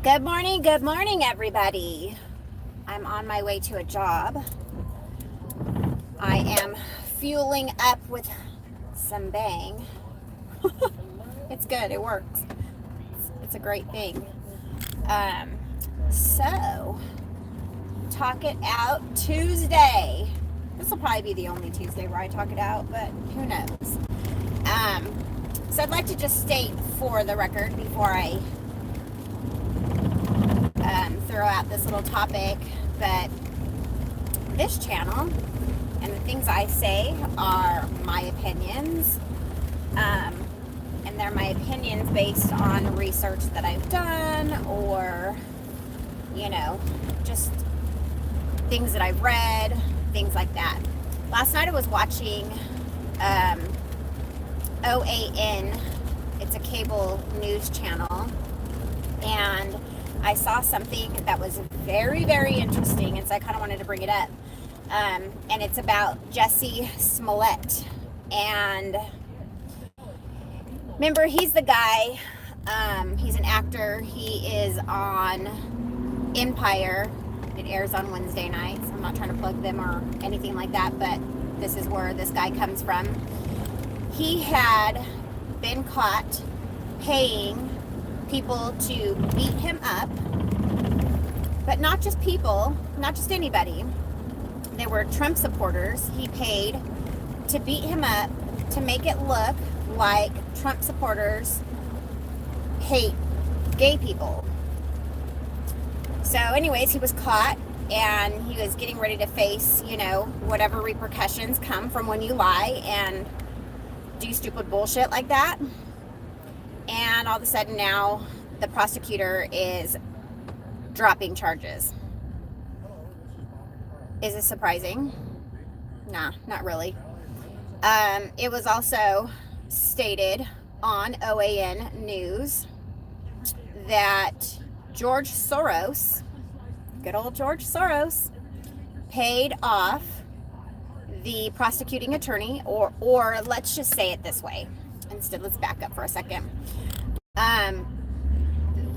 Good morning, everybody. I'm on my way to a job. I am fueling up with some bang. It's good, it works. It's a great thing. So, Talk It Out Tuesday. This will probably be the only Tuesday where I talk it out, but who knows. So I'd like to just state for the record before I throw out this little topic that this channel and the things I say are my opinions, and they're my opinions based on research that I've done, or just things that I've read, things like that. Last night I was watching OAN. It's a cable news channel, and I saw something that was very, very interesting, and so I kind of wanted to bring it up. And it's about Jussie Smollett. And remember, he's the guy, he's an actor. He is on Empire. It airs on Wednesday nights. I'm not trying to plug them or anything like that, but this is where this guy comes from. He had been caught paying people to beat him up, but not just people, not just anybody. They were Trump supporters. He paid to beat him up to make it look like Trump supporters hate gay people. So anyways, he was caught, and he was getting ready to face, whatever repercussions come from when you lie and do stupid bullshit like that. And all of a sudden now the prosecutor is dropping charges. Is this surprising? Nah, not really. It was also stated on OAN News that George Soros, good old George Soros, paid off the prosecuting attorney, or let's just say it this way. Instead, let's back up for a second.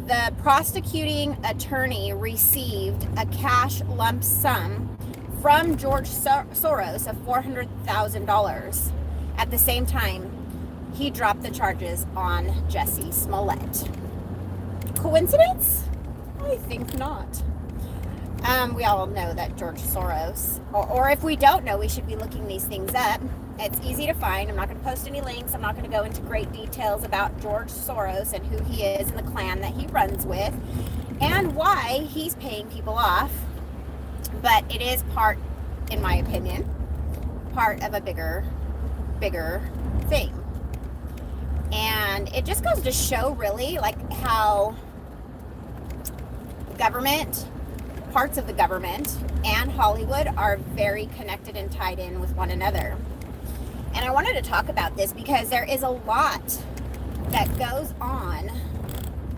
The prosecuting attorney received a cash lump sum from George Soros of $400,000. At the same time, he dropped the charges on Jussie Smollett. Coincidence? I think not. We all know that George Soros, or if we don't know, we should be looking these things up. It's easy to find. I'm not going to post any links. I'm not going to go into great details about George Soros and who he is and the clan that he runs with and why he's paying people off. But it is part, in my opinion, part of a bigger thing. And it just goes to show really like how government, parts of the government, and Hollywood are very connected and tied in with one another. And I wanted to talk about this because there is a lot that goes on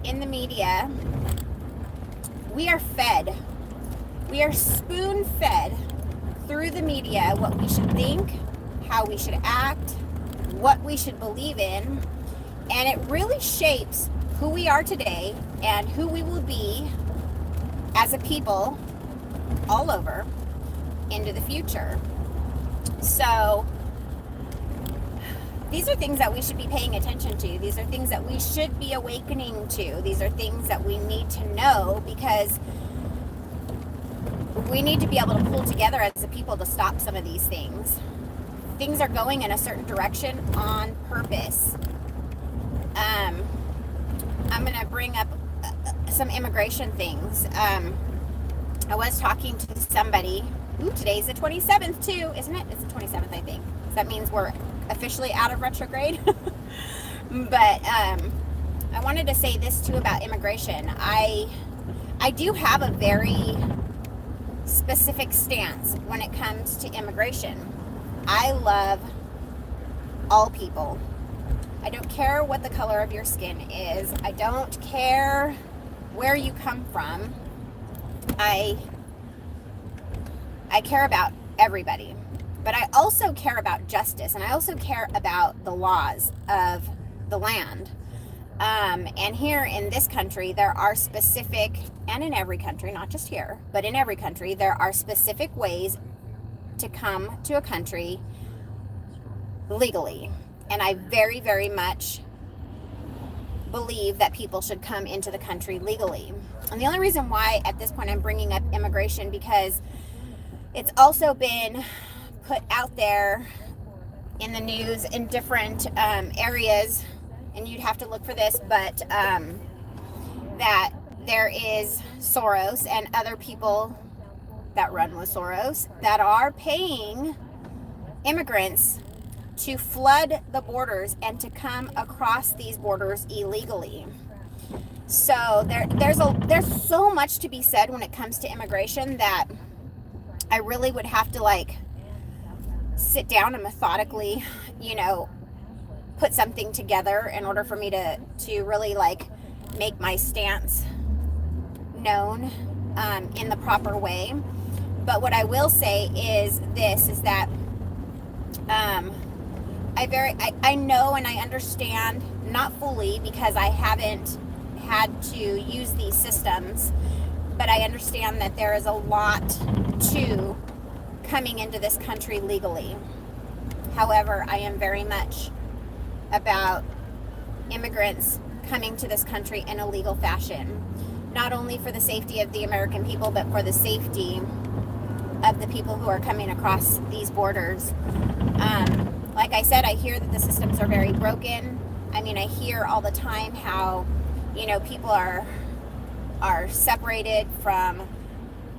in the media. We are fed, we are spoon-fed through the media what we should think, how we should act, what we should believe in, and it really shapes who we are today and who we will be as a people all over into the future. So these are things that we should be paying attention to. These are things that we should be awakening to. These are things that we need to know, because we need to be able to pull together as a people to stop some of these things. Things are going in a certain direction on purpose. I'm going to bring up some immigration things. I was talking to somebody. Today's the 27th too, isn't it? It's the 27th, I think. So that means we're officially out of retrograde. But I wanted to say this too about immigration. I do have a very specific stance when it comes to immigration. I love all people. I don't care what the color of your skin is. I don't care where you come from. I care about everybody. But I also care about justice, and I also care about the laws of the land. And here in this country, there are specific, and in every country, not just here, but in every country, there are specific ways to come to a country legally. And I very, very much believe that people should come into the country legally. And the only reason why at this point I'm bringing up immigration, because it's also been put out there in the news in different areas, and you'd have to look for this, but that there is Soros and other people that run with Soros that are paying immigrants to flood the borders and to come across these borders illegally. So there's so much to be said when it comes to immigration that I really would have to like sit down and methodically, put something together in order for me to really like make my stance known in the proper way. But what I will say is this, is that I know and I understand, not fully because I haven't had to use these systems, but I understand that there is a lot to coming into this country legally. However, I am very much about immigrants coming to this country in a legal fashion, not only for the safety of the American people, but for the safety of the people who are coming across these borders. Like I said, I hear that the systems are very broken. I mean, I hear all the time how, people are separated from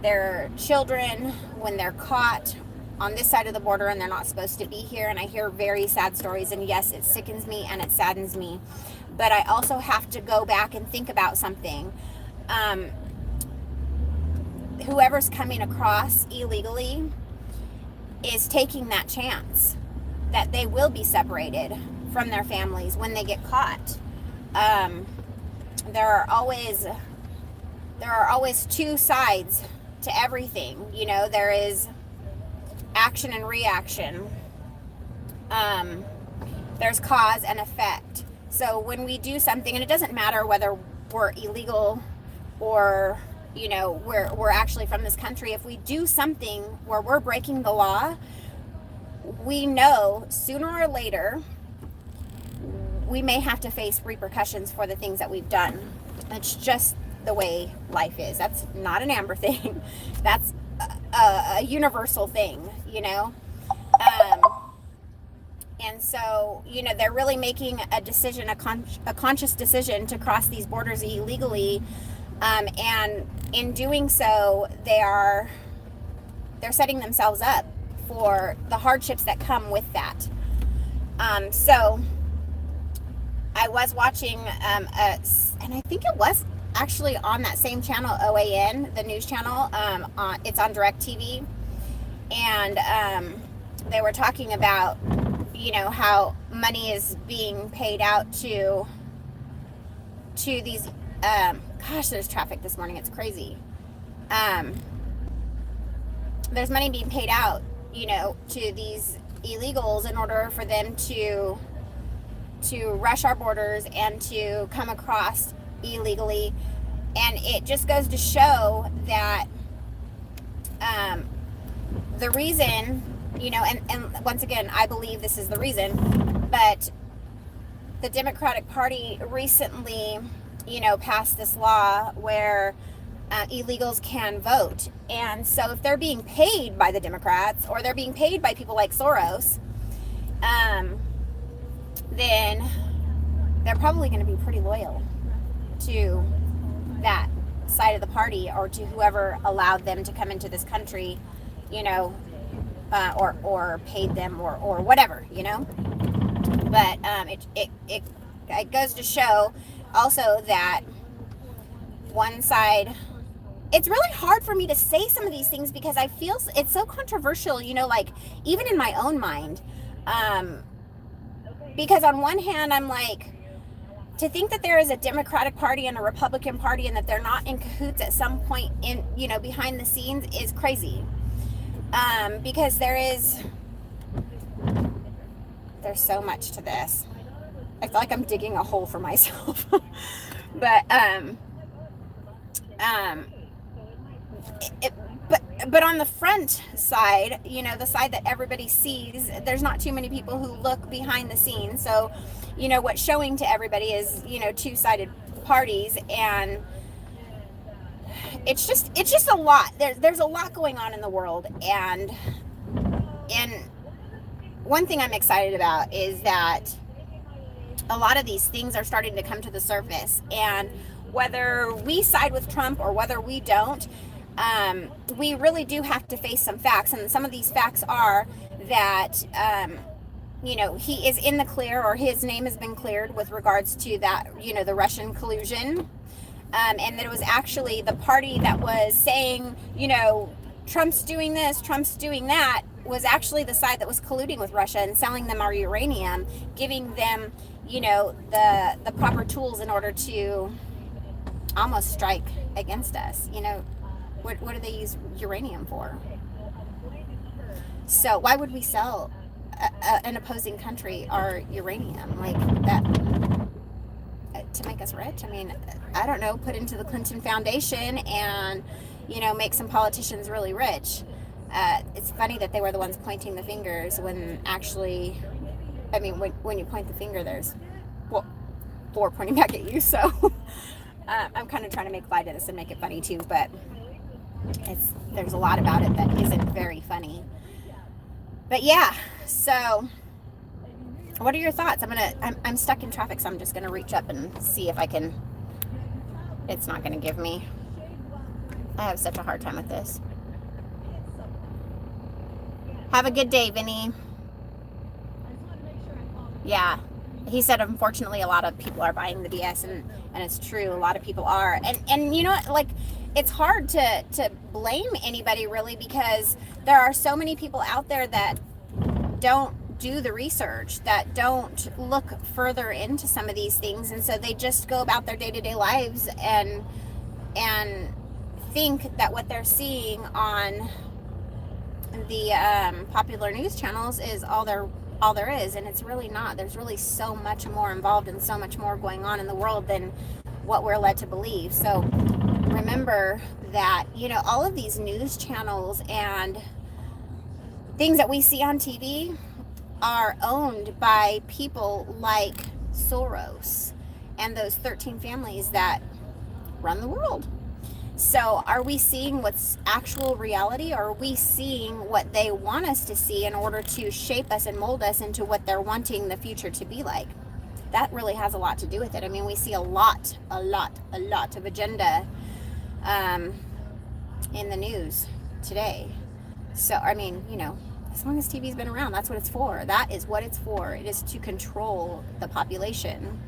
their children when they're caught on this side of the border and they're not supposed to be here. And I hear very sad stories, and yes, it sickens me and it saddens me. But I also have to go back and think about something. Whoever's coming across illegally is taking that chance that they will be separated from their families when they get caught. There are always two sides to everything. There is action and reaction. There's cause and effect. So when we do something, and it doesn't matter whether we're illegal or we're actually from this country, if we do something where we're breaking the law, we know sooner or later we may have to face repercussions for the things that we've done. It's just the way life is. That's not an Amber thing. That's a universal thing, and so, they're really making a decision, a conscious decision to cross these borders illegally. And in doing so, they're setting themselves up for the hardships that come with that. So I was watching, and I think it was actually on that same channel, OAN, the news channel. It's on DirecTV, and they were talking about, how money is being paid out to these. Gosh, there's traffic this morning. It's crazy. There's money being paid out, to these illegals in order for them to rush our borders and to come across illegally. And it just goes to show that the reason, and once again, I believe this is the reason, but the Democratic Party recently, passed this law where illegals can vote. And so if they're being paid by the Democrats, or they're being paid by people like Soros, then they're probably going to be pretty loyal to that side of the party, or to whoever allowed them to come into this country, or paid them, or whatever, But it goes to show also that one side, it's really hard for me to say some of these things because I feel it's so controversial, like even in my own mind. Because on one hand, I'm like, to think that there is a Democratic Party and a Republican Party and that they're not in cahoots at some point in, behind the scenes is crazy. Because there's so much to this. I feel like I'm digging a hole for myself. But um it, but on the front side, you know, the side that everybody sees, there's not too many people who look behind the scenes. So, you know, what's showing to everybody is, you know, two-sided parties, and it's just a lot. There's a lot going on in the world, and one thing I'm excited about is that a lot of these things are starting to come to the surface, and whether we side with Trump or whether we don't, we really do have to face some facts, and some of these facts are that you know, he is in the clear, or his name has been cleared with regards to that, you know, the Russian collusion, and that it was actually the party that was saying, you know, Trump's doing this, Trump's doing that, was actually the side that was colluding with Russia and selling them our uranium, giving them, you know, the proper tools in order to almost strike against us. You know, what do they use uranium for? So why would we sell an opposing country our uranium like that to make us rich? I mean, I don't know, put into the Clinton Foundation and, you know, make some politicians really rich. It's funny that they were the ones pointing the fingers when actually, I mean, when you point the finger, there's, well, four pointing back at you. So I'm kind of trying to make light of this and make it funny too, but there's a lot about it that isn't very funny. But yeah, so what are your thoughts? I'm stuck in traffic, so I'm just gonna reach up and see if I can. It's not gonna give me. I have such a hard time with this. Have a good day, Vinny. Yeah, he said unfortunately a lot of people are buying the BS, and it's true, a lot of people are, and you know what, like, it's hard to blame anybody really, because there are so many people out there that don't do the research, that don't look further into some of these things, and so they just go about their day-to-day lives and think that what they're seeing on the popular news channels is all there is, and it's really not. There's really so much more involved and so much more going on in the world than what we're led to believe. So remember that, you know, all of these news channels and things that we see on TV are owned by people like Soros and those 13 families that run the world. So are we seeing what's actual reality, or are we seeing what they want us to see in order to shape us and mold us into what they're wanting the future to be like? That really has a lot to do with it. I mean, we see a lot of agenda in the news today. So, I mean, you know, as long as TV's been around, that's what it's for. That is what it's for. It is to control the population.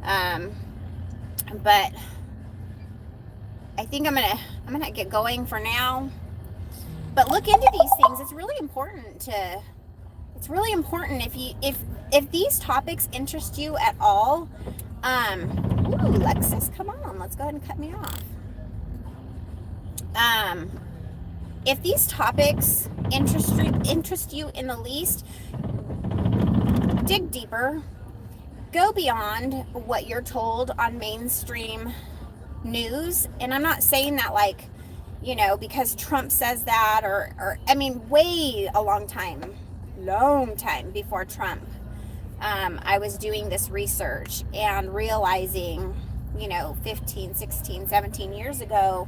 But I think I'm gonna get going for now. But look into these things. It's really important if these topics interest you at all. Ooh, Lexus, come on, let's go ahead and cut me off. If these topics interest you in the least, dig deeper, go beyond what you're told on mainstream news. And I'm not saying that, like, you know, because Trump says that, or I mean, way a long time before Trump, I was doing this research and realizing, you know, 15, 16, 17 years ago,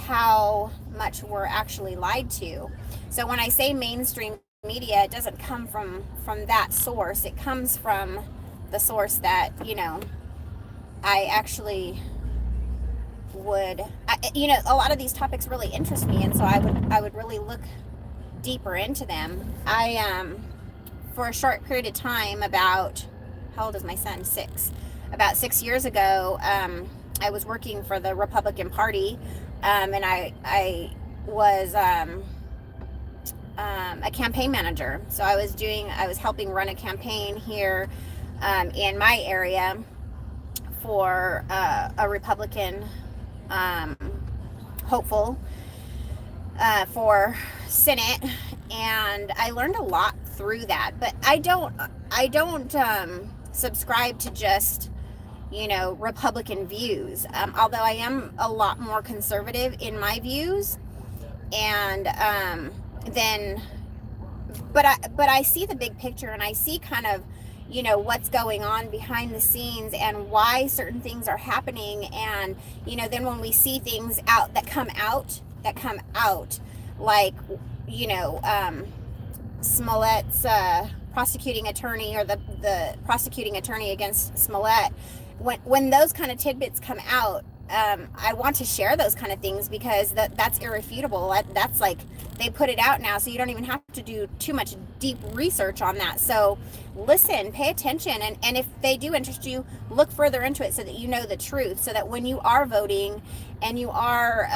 how much we're actually lied to. So when I say mainstream media, it doesn't come from that source. It comes from the source that, you know, I actually would, you know, a lot of these topics really interest me, and so I would really look deeper into them. For a short period of time, about, how old is my son? 6. About 6 years ago, I was working for the Republican Party, and I was a campaign manager. So I was helping run a campaign here in my area for a Republican hopeful for Senate, and I learned a lot through that. But I don't subscribe to just, Republican views. Although I am a lot more conservative in my views, and then, but I see the big picture, and I see kind of, what's going on behind the scenes and why certain things are happening. And, then when we see things that come out, like, Smollett's prosecuting attorney, or the prosecuting attorney against Smollett, when those kind of tidbits come out, I want to share those kind of things, because that's irrefutable. That's like, they put it out now, so you don't even have to do too much deep research on that. So listen, pay attention, and if they do interest you, look further into it so that you know the truth, so that when you are voting and you are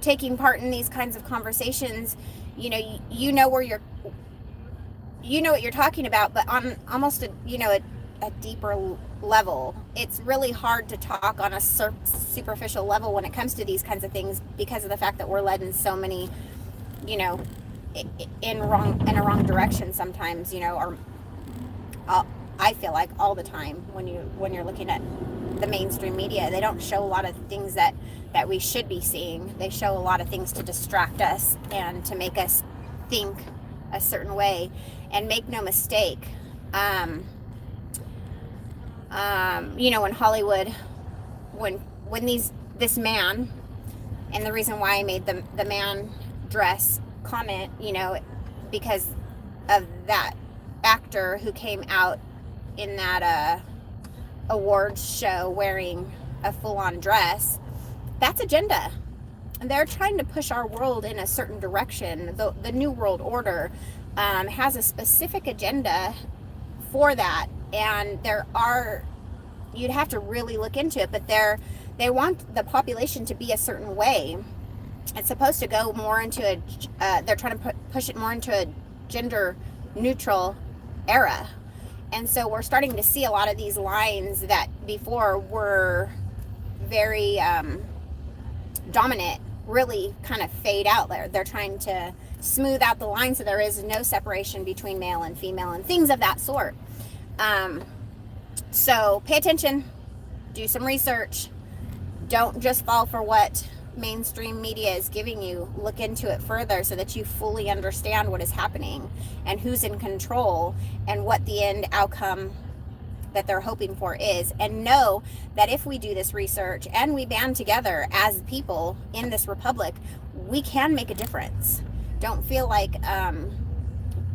taking part in these kinds of conversations, you know what you're talking about. But on almost a deeper level, it's really hard to talk on a superficial level when it comes to these kinds of things, because of the fact that we're led in so many, in a wrong direction sometimes, or I feel like all the time when you're looking at the mainstream media. They don't show a lot of things that we should be seeing. They show a lot of things to distract us and to make us think a certain way. And make no mistake, in Hollywood, when this man, and the reason why I made the man dress comment, because of that actor who came out in that awards show wearing a full-on dress, that's agenda. And they're trying to push our world in a certain direction. The New World Order has a specific agenda for that, and you'd have to really look into it, but they want the population to be a certain way. It's supposed to go more into they're trying to push it more into a gender neutral era. And so we're starting to see a lot of these lines that before were very dominant really kind of fade out there. They're trying to smooth out the line so there is no separation between male and female and things of that sort. So pay attention, do some research. Don't just fall for what mainstream media is giving you. Look into it further so that you fully understand what is happening and who's in control and what the end outcome that they're hoping for is. And know that if we do this research and we band together as people in this republic, we can make a difference. Don't feel like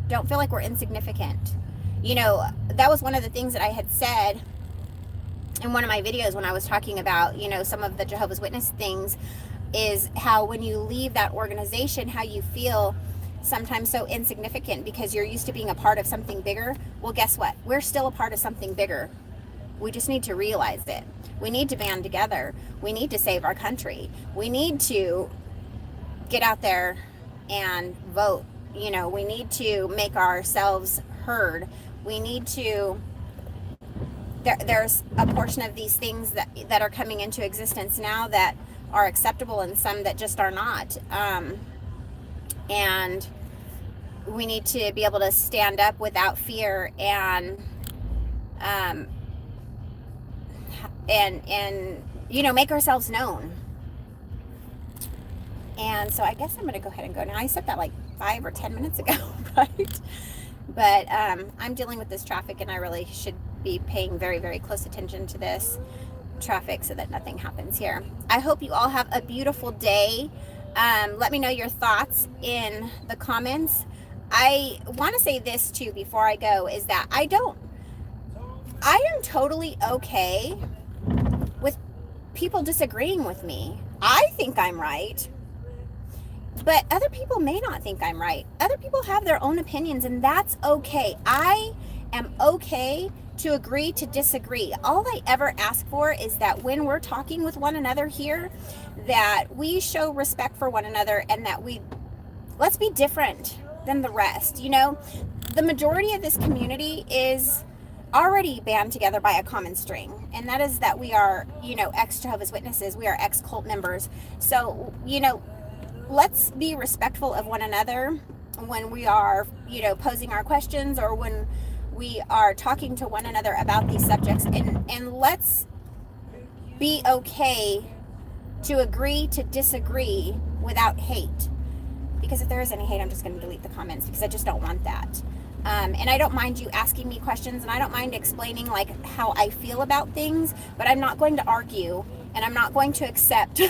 we're insignificant. That was one of the things that I had said in one of my videos when I was talking about, some of the Jehovah's Witness things, is how when you leave that organization, how you feel sometimes so insignificant because you're used to being a part of something bigger. Well, guess what? We're still a part of something bigger. We just need to realize it. We need to band together. We need to save our country. We need to get out there and vote. We need to make ourselves heard. We need to, there's a portion of these things that are coming into existence now that are acceptable and some that just are not. And we need to be able to stand up without fear and make ourselves known. And so I guess I'm going to go ahead and go now. I said that like 5 or 10 minutes ago, right? But I'm dealing with this traffic, and I really should be paying very, very close attention to this traffic so that nothing happens here. I hope you all have a beautiful day. Let me know your thoughts in the comments. I want to say this too before I go, is that I am totally okay with people disagreeing with me. I think I'm right, but other people may not think I'm right. Other people have their own opinions, and that's okay. I am okay to agree to disagree. All I ever ask for is that when we're talking with one another here, that we show respect for one another, and that let's be different than the rest. The majority of this community is already band together by a common string, and that is that we are, ex-Jehovah's Witnesses, we are ex-cult members. So, let's be respectful of one another when we are, posing our questions, or when we are talking to one another about these subjects, and let's be okay to agree to disagree without hate. Because if there is any hate, I'm just going to delete the comments, because I just don't want that. And I don't mind you asking me questions, and I don't mind explaining like how I feel about things, but I'm not going to argue, and I'm not going to accept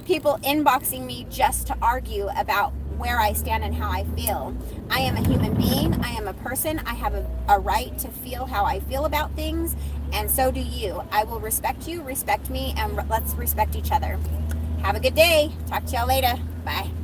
people inboxing me just to argue about where I stand and how I feel. I am a human being. I am a person. I have a right to feel how I feel about things, and so do you. I will respect you, respect me, and let's respect each other. Have a good day. Talk to y'all later. Bye.